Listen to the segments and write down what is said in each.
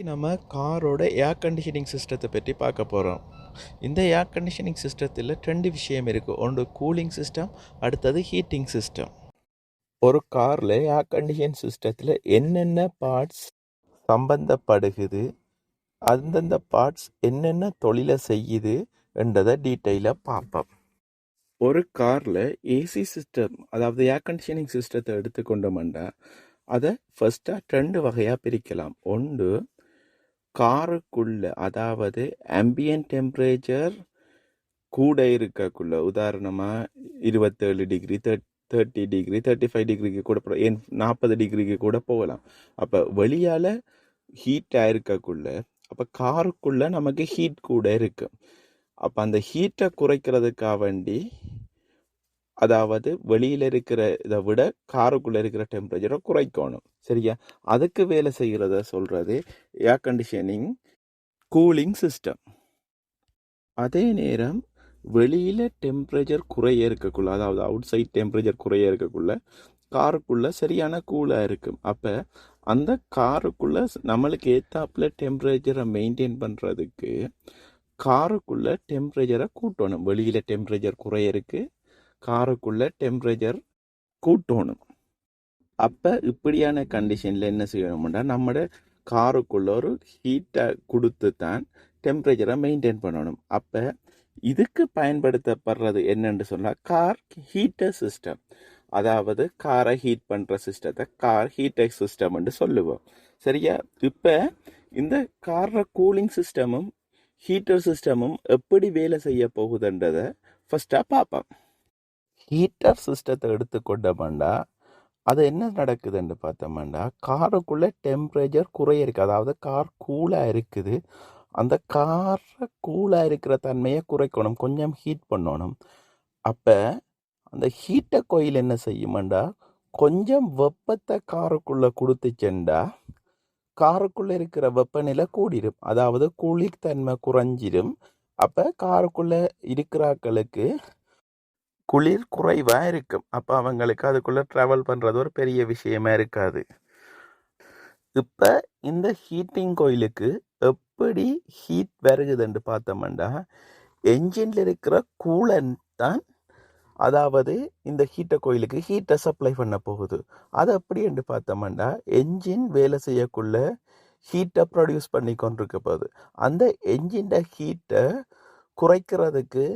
நம்ம காரோட air conditioning சிஸ்டத்தை பற்றி பார்க்க போகிறோம். இந்த ஏர் கண்டிஷனிங் சிஸ்டத்தில் ரெண்டு விஷயம் இருக்குது. ஒன்று கூலிங் சிஸ்டம், அடுத்தது ஹீட்டிங் சிஸ்டம். ஒரு காரில் ஏர் கண்டிஷன் சிஸ்டத்தில் என்னென்ன பார்ட்ஸ் சம்பந்தப்படுகுது, அந்தந்த பார்ட்ஸ் என்னென்ன தொழிலை செய்யுது என்றதை டீட்டெயிலாக பார்ப்போம். ஒரு காரில் ஏசி சிஸ்டம், அதாவது ஏர் கண்டிஷனிங் சிஸ்டத்தை எடுத்துக்கொண்டோம்னா அதை ஃபர்ஸ்ட்டாக ரெண்டு வகையாக பிரிக்கலாம். ஒன்று காருக்குள்ள, அதாவது ஆம்பியன்ட் டெம்பரேச்சர் கூட இருக்கக்குள்ள, உதாரணமாக 27 டிகிரி, 30 டிகிரி, 35 டிகிரிக்கு கூட 40 டிகிரிக்கு கூட போகலாம். அப்போ வெளியால் ஹீட்டாக இருக்கக்குள்ள, அப்போ காருக்குள்ள நமக்கு ஹீட் கூட இருக்கு. அப்போ அந்த ஹீட்டை குறைக்கிறதுக்காக வேண்டி, அதாவது வெளியில் இருக்கிற இதை விட காருக்குள்ளே இருக்கிற டெம்பரேச்சரை குறைக்கணும். சரியா? அதுக்கு வேலை செய்கிறத சொல்கிறது ஏர் கண்டிஷனிங் கூலிங் சிஸ்டம். அதே நேரம் வெளியில் டெம்பரேச்சர் குறைய இருக்கக்குள்ள, அதாவது அவுட் சைட் டெம்பரேச்சர் குறைய இருக்கக்குள்ள காருக்குள்ளே சரியான கூலாக இருக்கும். அப்போ அந்த காருக்குள்ளே நம்மளுக்கு ஏத்தாப்புல டெம்பரேச்சரை மெயின்டைன் பண்ணுறதுக்கு காருக்குள்ளே டெம்பரேச்சரை கூட்டணும். வெளியில் டெம்பரேச்சர் குறைய இருக்கு, காருக்குள்ளே டெம்பரேச்சர் கூட்டணும். அப்போ இப்படியான கண்டிஷனில் என்ன செய்யணும்னா, நம்மளோட காருக்குள்ள ஒரு ஹீட்டை கொடுத்து தான் டெம்பரேச்சரை மெயின்டைன் பண்ணணும். அப்போ இதுக்கு பயன்படுத்தப்படுறது என்னன்னு சொன்னால் கார் ஹீட்டர் சிஸ்டம், அதாவது காரை ஹீட் பண்ணுற சிஸ்டத்தை கார் ஹீட்டர் சிஸ்டம்னு சொல்லுவோம். சரியா? இப்போ இந்த காரில் கூலிங் சிஸ்டமும் ஹீட்டர் சிஸ்டமும் எப்படி வேலை செய்ய போகுதுன்றதை ஃபஸ்ட்டாக பார்ப்போம். ஹீட்டர் சிஸ்டத்தை எடுத்துக்கொண்டோம்னா அது என்ன நடக்குதுன்னு பார்த்தோம்னா, காருக்குள்ளே டெம்பரேச்சர் குறைய இருக்குது, அதாவது கார் கூலாக இருக்குது. அந்த காரை கூலாக இருக்கிற தன்மையை குறைக்கணும், கொஞ்சம் ஹீட் பண்ணணும். அப்போ அந்த ஹீட்டை கோயில் என்ன செய்யுமாண்டா, கொஞ்சம் வெப்பத்தை காருக்குள்ளே கொடுத்துச்சேண்டா காருக்குள்ளே இருக்கிற வெப்பநிலை கூடிடும், அதாவது குளிர்தன்மை குறைஞ்சிடும். அப்போ காருக்குள்ளே இருக்கிறாக்களுக்கு குளிர் குறைவாக இருக்கும். அப்போ அவங்களுக்கு அதுக்குள்ளே ட்ராவல் பண்ணுறது ஒரு பெரிய விஷயமா இருக்காது. இப்போ இந்த ஹீட்டிங் கோயிலுக்கு எப்படி ஹீட் வருகுதுன்னு பார்த்தோம்னா, என்ஜினில் இருக்கிற கூலன் தான், அதாவது இந்த ஹீட்டர் கோயிலுக்கு ஹீட்டை சப்ளை பண்ண போகுது. அது எப்படி என்று பார்த்தோம்னா, என்ஜின் வேலை செய்யக்குள்ள ஹீட்டை ப்ரொடியூஸ் பண்ணி கொண்டிருக்க போகுது. அந்த என்ஜின் ஹீட்டை குறைக்கிறதுக்கு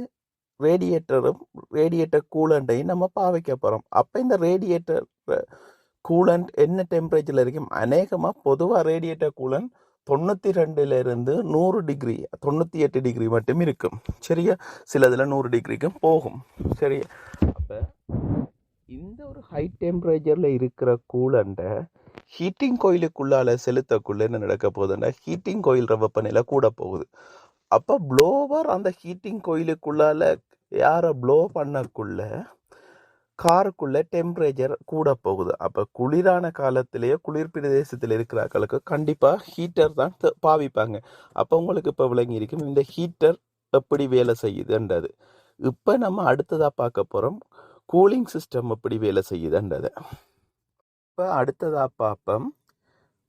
ரேடியேட்டர் கூலண்டையும் நம்ம பாவிக்க போகிறோம். அப்போ இந்த ரேடியேட்டர் கூலண்ட் என்ன டெம்பரேச்சரில் இருக்கும்? அநேகமாக பொதுவாக ரேடியேட்டர் கூலண்ட் 92லேருந்து 100 டிகிரி, 98 டிகிரி மட்டும் இருக்கும். சரியா? சிலதில் 100 டிகிரிக்கும் போகும். சரியா? அப்போ இந்த ஒரு ஹை டெம்பரேச்சரில் இருக்கிற கூலண்டை ஹீட்டிங் கோயிலுக்குள்ளால செலுத்தக்குள்ள என்ன நடக்க போகுதுன்னா, ஹீட்டிங் கோயில் வெப்பநிலை கூட போகுது. அப்போ ப்ளோவர் அந்த ஹீட்டிங் கோயிலுக்குள்ளால யாரை ப்ளோ பண்ணக்குள்ள காருக்குள்ள டெம்பரேச்சர் கூட போகுது. அப்போ குளிரான காலத்திலேயே குளிர் பிரதேசத்தில் இருக்கிறார்களுக்கு கண்டிப்பாக ஹீட்டர் தான் பாவிப்பாங்க. அப்போ உங்களுக்கு இப்போ விளங்கி இருக்கும் இந்த ஹீட்டர் எப்படி வேலை செய்யுதுன்றது. இப்போ நம்ம அடுத்ததாக பார்க்க போகிறோம் கூலிங் சிஸ்டம் எப்படி வேலை செய்யுதுன்றது. இப்போ அடுத்ததாக பார்ப்போம்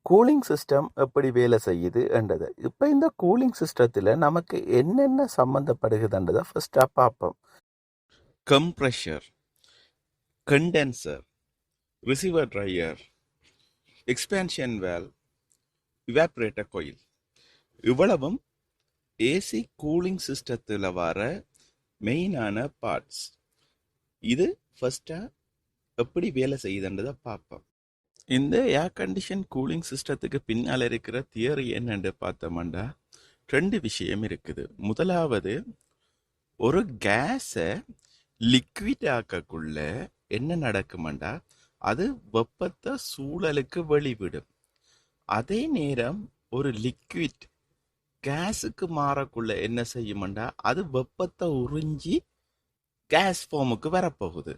கூலிங் சிஸ்டம் எப்படி வேலை செய்யுது என்றது. இப்போ இந்த கூலிங் சிஸ்டத்தில் நமக்கு என்னென்ன சம்மந்தப்படுகுதுன்றதை ஃபர்ஸ்டாக பார்ப்போம். Compressor, condenser, receiver dryer, expansion valve, evaporator coil, இவ்வளவும் ஏசி கூலிங் சிஸ்டத்தில் வர மெயினான பார்ட்ஸ். இது ஃபர்ஸ்டாக எப்படி வேலை செய்யுதுன்றதை பார்ப்போம். இந்த ஏர் கண்டிஷன் கூலிங் சிஸ்டத்துக்கு பின்னால் இருக்கிற தியரி என்னன்னு பார்த்தோம்னா, ரெண்டு விஷயம் இருக்குது. முதலாவது, ஒரு கேஸை லிக்விட் ஆக்கக்குள்ள என்ன நடக்குமாண்டா, அது வெப்பத்தை சூழலுக்கு வெளிவிடும். அதே நேரம் ஒரு லிக்விட் கேஸுக்கு மாறக்குள்ள என்ன செய்யுமாண்டா, அது வெப்பத்தை உறிஞ்சி கேஸ் ஃபார்முக்கு வரப்போகுது.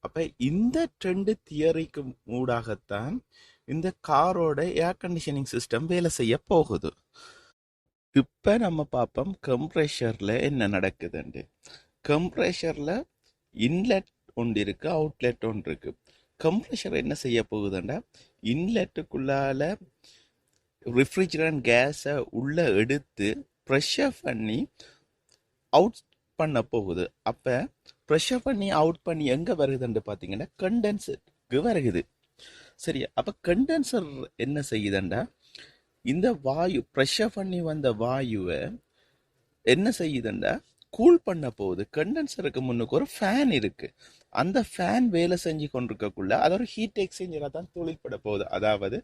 அப்போ இந்த ரெண்டு தியரிக்கு ஊடாகத்தான் இந்த காரோட ஏர் கண்டிஷனிங் சிஸ்டம் வேலை செய்ய போகுது. இப்போ நம்ம பார்ப்போம் கம்ப்ரெஷரில் என்ன நடக்குதுண்டு. கம்ப்ரெஷரில் இன்லெட் ஒன்று இருக்குது, அவுட்லெட் ஒன்று இருக்குது. கம்ப்ரெஷர் என்ன செய்ய போகுதுண்டா, இன்லெட்டுக்குள்ளால ரெஃப்ரிஜரண்ட் கேஸை உள்ளே எடுத்து ப்ரெஷர் பண்ணி அவுட் பண்ண போகுது. அப்போ ப்ரெஷர் பண்ணி அவுட் பண்ணி எங்கே வருகுதுன்னு பார்த்தீங்கன்னா கண்டென்சருக்கு வருகுது. சரியா? அப்போ கண்டென்சர் என்ன செய்யுதுண்டா, இந்த வாயு ப்ரெஷர் பண்ணி வந்த வாயுவை என்ன செய்யுதுண்டா கூல் பண்ண போகுது. கண்டென்சருக்கு முன்னுக்கு ஒரு ஃபேன் இருக்கு. அந்த ஃபேன் வேலை செஞ்சு கொண்டிருக்கக்குள்ள அது ஒரு ஹீட் எக்ஸ்சேஞ்சராக தான் தொழில்பட போகுது. அதாவது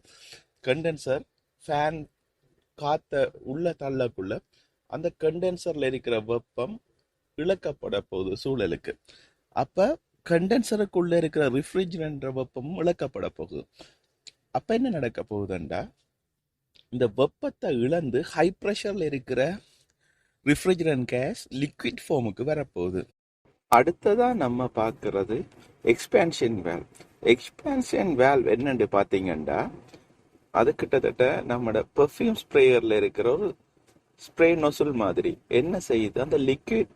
கண்டென்சர் ஃபேன் காத்த உள்ள தள்ளக்குள்ள அந்த கண்டென்சர்ல இருக்கிற வெப்பம் இழக்கப்பட போகுது சூழலுக்கு. அப்ப கண்டென்சருக்குள்ள இருக்கிற ரிஃப்ரிஜரண்ட் வெப்பமும் இழக்கப்பட போகுது. அப்ப என்ன நடக்க போகுதுண்டா, இந்த வெப்பத்தை இழந்து ஹை ப்ரெஷர்ல இருக்கிற ரிஃப்ரிஜரண்ட் கேஸ் லிக்விட் ஃபார்முக்கு வரப்போகுது. அடுத்ததா நம்ம பார்க்கறது எக்ஸ்பேன்ஷன் வேல்வ். எக்ஸ்பேன்ஷன் வேல்வ் என்னன்னு பார்த்தீங்கன்னா, அது கிட்டத்தட்ட நம்மளோட பெர்ஃப்யூம் ஸ்ப்ரேயர்ல இருக்கிற ஒரு ஸ்ப்ரே நொசுல் மாதிரி. என்ன செய்யுது, அந்த லிக்விட்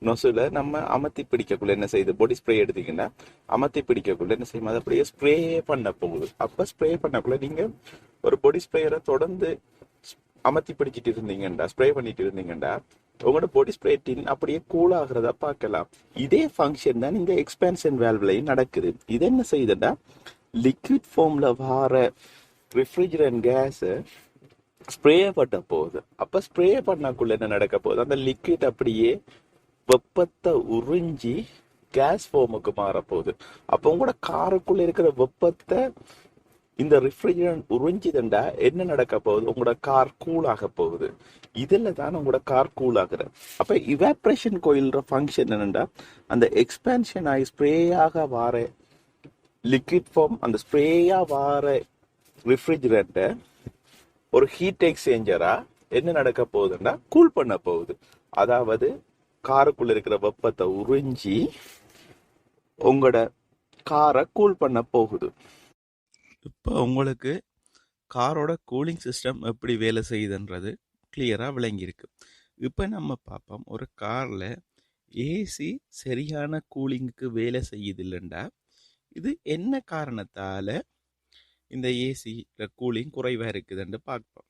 நொசுல நம்ம அமர்த்தி பிடிக்கக்குள்ள என்ன செய்யுது, பாடி ஸ்ப்ரே எடுத்தீங்கன்னா அமர்த்தி பிடிக்கக்குள்ள என்ன செய்யும், அது அப்படியே ஸ்ப்ரே பண்ண போகுது. அப்போ ஸ்ப்ரே பண்ணக்குள்ள நீங்க ஒரு பாடி ஸ்ப்ரேயரை தொடர்ந்து அமர்த்தி பிடிச்சிட்டு இருந்தீங்கண்டா, ஸ்ப்ரே பண்ணிட்டு இருந்தீங்கண்டா, உங்களோட பாடி ஸ்ப்ரே டின் அப்படியே கூல் ஆகிறத பார்க்கலாம். இதே ஃபங்க்ஷன் தான் இந்த எக்ஸ்பேன்ஷன் வேல்வ்லையும் நடக்குது. இது என்ன செய்யுதுண்டா, லிக்விட் ஃபார்ம்ல வர ரெஃப்ரிஜரண்ட் கேஸ் ஸ்ப்ரே பண்ண போகுது. அப்ப ஸ்ப்ரே பண்ணக்குள்ள என்ன நடக்க போகுது, அந்த லிக்விட் அப்படியே வெப்பத்தை உறிஞ்சி கேஸ் ஃபார்முக்கு மாறப்போகுது. அப்போ உங்களோட காருக்குள்ள இருக்கிற வெப்பத்தை இந்த ரெஃப்ரிஜரண்ட் உறிஞ்சிதண்டா என்ன நடக்க போகுது, உங்களோட கார் கூல் ஆக போகுது. இதில் தான் உங்களோட கார் கூல் ஆகுது. அப்போ இவாப்ரேஷன் கோயில்ற ஃபங்க்ஷன் என்னென்னா, அந்த எக்ஸ்பேன்ஷன் ஆகி ஸ்ப்ரேயாக வார லிக்விட் ஃபார்ம், அந்த ஸ்ப்ரேயாக வார ரெஃப்ரிஜரண்ட்டை ஒரு ஹீட் எக்ஸ்சேஞ்சரா என்ன நடக்க போகுதுன்னா கூல் பண்ண போகுது. அதாவது காருக்குள்ள இருக்கிற வெப்பத்தை உறிஞ்சி உங்களோட காரை கூல் பண்ண போகுது. இப்போ உங்களுக்கு காரோட கூலிங் சிஸ்டம் எப்படி வேலை செய்யுதுன்றது கிளியராக விளங்கியிருக்கு. இப்போ நம்ம பார்ப்போம், ஒரு காரில் ஏசி சரியான கூலிங்குக்கு வேலை செய்யுது இல்லைண்டா, இது என்ன காரணத்தால் இந்த ஏசியில் கூலிங் குறைவாக இருக்குதுன்னு பார்ப்போம்.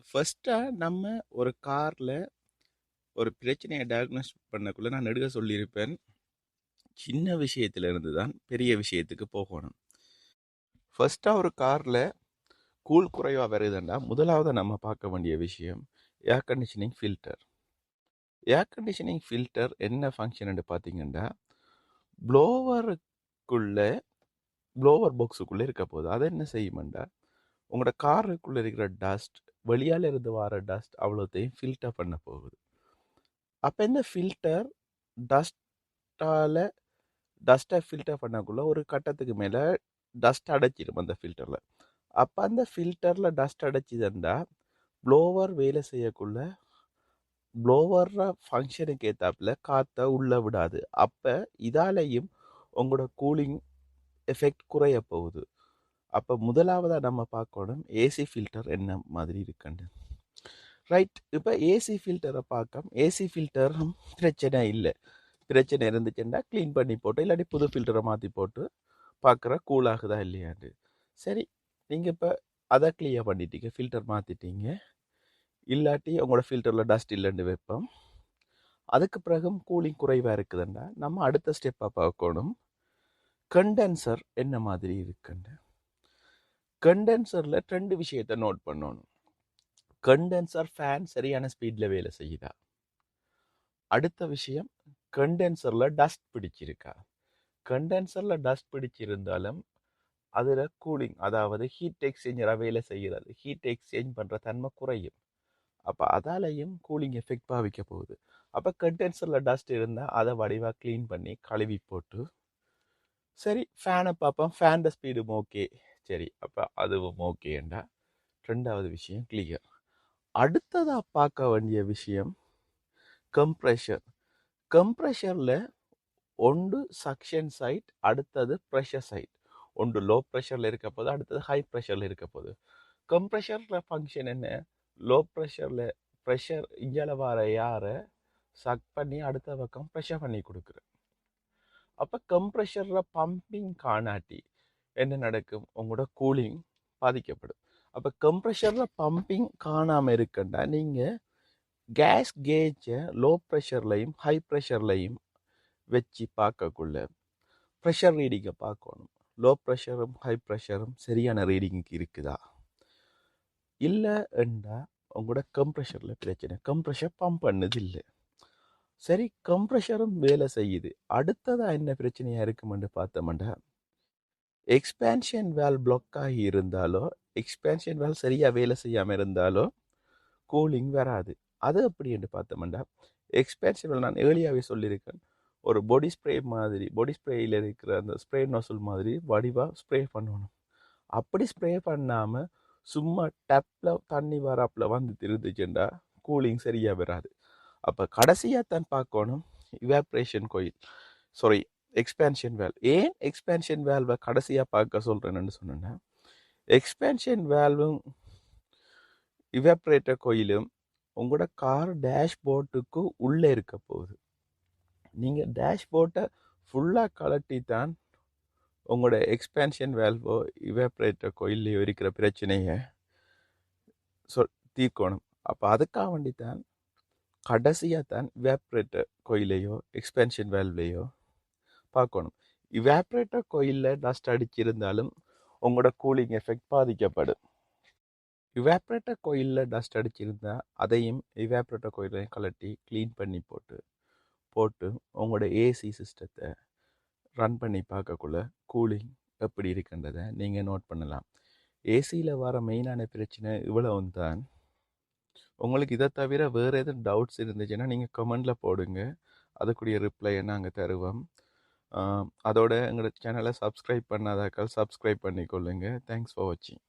ஃபர்ஸ்ட்டாக நம்ம ஒரு காரில் ஒரு பிரச்சனையை டயக்னோஸ் பண்ணக்குள்ள நான் நெடுக சொல்லியிருப்பேன், சின்ன விஷயத்திலிருந்து தான் பெரிய விஷயத்துக்கு போகணும். ஃபர்ஸ்ட்டாக ஒரு காரில் கூல் குறைவாக வருதுண்டா, முதலாவது நம்ம பார்க்க வேண்டிய விஷயம் air conditioning filter. Air conditioning filter என்ன ஃபங்க்ஷன் பார்த்தீங்கன்னா, ப்ளோவர் பாக்ஸுக்குள்ளே இருக்க போகுது. அதை என்ன செய்யுமெண்டா, உங்களோட காருக்குள்ளே இருக்கிற டஸ்ட், வெளியால் இருந்து வர டஸ்ட் அவ்வளோத்தையும் ஃபில்டர் பண்ண போகுது. அப்போ இந்த ஃபில்டர் டஸ்ட்டை ஃபில்டர் பண்ணக்குள்ள ஒரு கட்டத்துக்கு மேலே டஸ்ட் அடைச்சிடும் அந்த ஃபில்டரில். அப்போ அந்த ஃபில்டரில் டஸ்ட் அடைச்சிதுண்டா, ப்ளோவர் வேலை செய்யக்குள்ள ப்ளோவர்ற ஃபங்க்ஷனுக்கு ஏற்றாப்புல காற்றை உள்ளே விடாது. அப்போ இதாலையும் உங்களோட கூலிங் எஃபெக்ட் குறைய போகுது. அப்போ முதலாவதாக நம்ம பார்க்கணும் ஏசி ஃபில்டர் என்ன மாதிரி இருக்குன்னு. ரைட், இப்போ ஏசி ஃபில்டரை பார்க்க, ஏசி ஃபில்டர் பிரச்சனை இல்லை. பிரச்சனை இருந்துச்சுன்னா க்ளீன் பண்ணி போட்டு இல்லாட்டி புது ஃபில்டரை மாற்றி போட்டு பார்க்குற கூல் ஆகுதா இல்லையாண்டு. சரி, நீங்கள் இப்போ அதை கிளியர் பண்ணிட்டீங்க, ஃபில்டர் மாற்றிட்டீங்க, இல்லாட்டி உங்களோட ஃபில்டரில் டஸ்ட் இல்லைன்னு வைப்போம். அதுக்கு பிறகும் கூலிங் குறைவாக இருக்குதுன்னா நம்ம அடுத்த ஸ்டெப்பாக பார்க்கணும், கண்டென்சர் என்ன மாதிரி இருக்குன்னு. கண்டென்சரில் 2 விஷயத்தை நோட் பண்ணணும். கண்டென்சர் ஃபேன் சரியான ஸ்பீடில் வேலை செய்யுதா, அடுத்த விஷயம் கண்டென்சரில் டஸ்ட் பிடிச்சிருக்கா. கண்டென்சரில் டஸ்ட் பிடிச்சிருந்தாலும் அதில் கூலிங், அதாவது ஹீட் எக்ஸ்சேஞ்சராக வேலை செய்கிறது, ஹீட் எக்ஸ்சேஞ்ச் பண்ணுற தன்மை குறையும். அப்போ அதாலையும் கூலிங் எஃபெக்ட் பாவிக்க போகுது. அப்போ கண்டென்சரில் டஸ்ட் இருந்தால் அதை வடிவாக க்ளீன் பண்ணி கழுவி போட்டு, சரி ஃபேனை பார்ப்போம், ஃபேன் ஸ்பீடும் ஓகே, சரி அப்போ அதுவும் ஓகேண்டா ரெண்டாவது விஷயம் கிளியர். அடுத்ததாக பார்க்க வேண்டிய விஷயம் கம்ப்ரெஷர். கம்ப்ரெஷரில் ஒன்று சக்ஷன் சைட், அடுத்தது ப்ரெஷர் சைட். ஒன்று லோ ப்ரெஷரில் இருக்க போது, அடுத்தது ஹை ப்ரெஷரில் இருக்க போது. கம்ப்ரெஷரில் ஃபங்க்ஷன் என்ன, லோ ப்ரெஷரில் ப்ரெஷர் இஞ்சால வர யாரை சக் பண்ணி அடுத்த பக்கம் ப்ரெஷர் பண்ணி கொடுக்குறேன். அப்போ கம்ப்ரெஷரில் பம்பிங் காணாட்டி என்ன நடக்கும், உங்களோட கூலிங் பாதிக்கப்படும். அப்போ கம்ப்ரெஷரில் பம்பிங் காணாமல் இருக்குண்டா நீங்கள் கேஸ் கேஜை லோ ப்ரெஷர்லையும் ஹை ப்ரெஷர்லையும் வச்சு பார்க்கக்குள்ள ப்ரெஷர் ரீடிங்கை பார்க்கணும். லோ ப்ரெஷரும் ஹை ப்ரெஷரும் சரியான ரீடிங்க்கு இருக்குதா இல்லை என்றால் உங்களோட கம்ப்ரெஷரில் பிரச்சனை. கம்ப்ரெஷர் பம்ப் பண்ணது இல்லை. சரி, கம்ப்ரெஷரும் வேலை செய்யுது. அடுத்ததாக என்ன பிரச்சனையாக இருக்குமென்று பார்த்தோம்னா எக்ஸ்பேன்ஷன் வேல் பிளாக் ஆகி இருந்தாலோ எக்ஸ்பேன்ஷன் வேல் சரியாக வேலை செய்யாமல் இருந்தாலோ கூலிங் வராது. அது அப்படி என்று பார்த்தோம்னா எக்ஸ்பேன்ஷன் வேல் நான் ஏர்லியாகவே சொல்லியிருக்கேன், ஒரு பாடி ஸ்ப்ரே மாதிரி, பாடி ஸ்ப்ரேயில் இருக்கிற அந்த ஸ்ப்ரே நோசல் மாதிரி வடிவாக ஸ்ப்ரே பண்ணணும். அப்படி ஸ்ப்ரே பண்ணாமல் சும்மா டப்பில் தண்ணி வராப்பில் வந்து திருந்துச்சுண்டா கூலிங் சரியாக வராது. அப்போ கடைசியாக தான் பார்க்கணும் இவாப்ரேஷன் கோயில், சாரி எக்ஸ்பேன்ஷன் வேல்வ். ஏன் எக்ஸ்பேன்ஷன் வேல்வை கடைசியாக பார்க்க சொல்கிறேன்னு சொன்னேன்னா, எக்ஸ்பேன்ஷன் வேல்வும் இவாப்ரேட்டர் கோயிலும் உங்களோட கார் டேஷ்போர்ட்டுக்கு உள்ளே இருக்க போகுது. நீங்கள் டேஷ்போர்ட்டை ஃபுல்லாக கலட்டி தான் உங்களோட எக்ஸ்பேன்ஷன் வேல்வோ இவாப்ரேட்டர் கோயிலையோ இருக்கிற பிரச்சனையை தீர்க்கணும். அப்போ அதுக்காக வேண்டி தான் கடைசியாக தான் இவாப்ரேட்டர் கோயிலையோ எக்ஸ்பேன்ஷன் வேல்வையோ பார்க்கணும். இவாப்ரேட்டர் கோயிலில் டஸ்ட் அடிச்சிருந்தாலும் உங்களோட கூலிங் எஃபெக்ட் பாதிக்கப்படும். இவாப்ரேட்டர் கோயிலில் டஸ்ட் அடிச்சிருந்தால் அதையும் இவாப்ரேட்டர் கோயிலையும் கலட்டி க்ளீன் பண்ணி போட்டு உங்களோட ஏசி சிஸ்டத்தை ரன் பண்ணி பார்க்கக்குள்ள கூலிங் எப்படி இருக்குன்றதை நீங்கள் நோட் பண்ணலாம். ஏசியில் வர மெயினான பிரச்சனை இவ்வளவு தான். உங்களுக்கு இதை தவிர வேறு எதுவும் டவுட்ஸ் இருந்துச்சுன்னா நீங்கள் கமெண்டில் போடுங்க, அதுக்குரிய ரிப்ளையை நாங்கள் தருவோம். அதோட எங்களோட சேனலை சப்ஸ்கிரைப் பண்ணாதாக்கள் சப்ஸ்கிரைப் பண்ணிக்கொள்ளுங்க. தேங்க்ஸ் ஃபார் வாட்சிங்.